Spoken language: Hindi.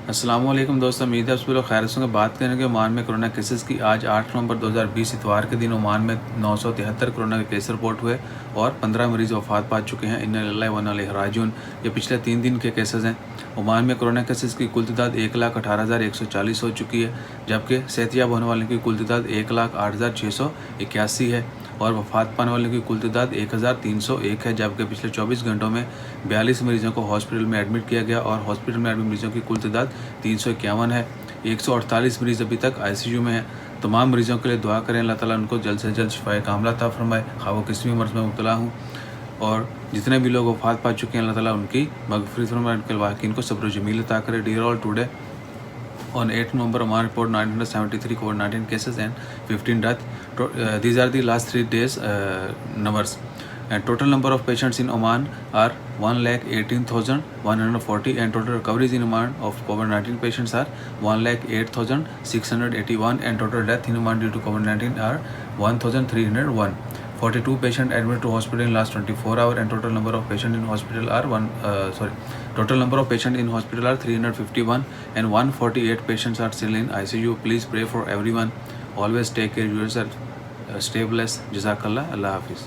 अस्सलाम वालेकुम दोस्तों, उम्मीद है आप सभी लोग खैर से होंगे। बात करेंगे ओमान में कोरोना केसेस की। आज 8 नवंबर 2020 इतवार के दिन ओमान में 973 कोरोना के केस रिपोर्ट हुए और 15 मरीज़ वफात पा चुके हैं। इन्ना लिल्लाहि व इन्ना इलैहि राजिऊन। ये पिछले 3 दिन के केसेस हैं। ओमान में कोरोना केसेस की कुल तादाद 1,18,140 हो चुकी है, जबकि सेहतयाब होने वालों की कुल तादाद 1,08,681 है और वफात पाने वालों की कुल तादाद 1,301 है। जबकि पिछले 24 घंटों में 42 मरीजों को हॉस्पिटल में एडमिट किया गया और हॉस्पिटल में एडमिट मरीजों की कुल तादाद 351 है। 148 मरीज़ अभी तक ICU में हैं। तमाम मरीज़ों के लिए दुआ करें, अल्लाह ताला उनको जल्द से जल्द शिफाए कामिला अता फरमाए, खा वो किसी भी मर्ज़ में मुब्तला हूँ। और जितने भी लोग वफात पा चुके हैं, अल्लाह ताला उनकी मग़फ़िरत फरमाए, उनके वाक़ईन को सब्र जमील अता करे। Dear all, today on 8 November, Oman report 973 COVID-19 cases and 15 deaths. These are the last 3 days numbers. And total number of patients in Oman are 1,18,140 and total recoveries in Oman of COVID-19 patients are 1,08,681 and total death in Oman due to COVID-19 are 1,301. 42 patients admitted to hospital in last 24 hours and total number of patients in hospital are 351 and 148 patients are still in ICU. Please pray for everyone. Always take care of yourself. Stay blessed. Jazakallah. Allah Hafiz.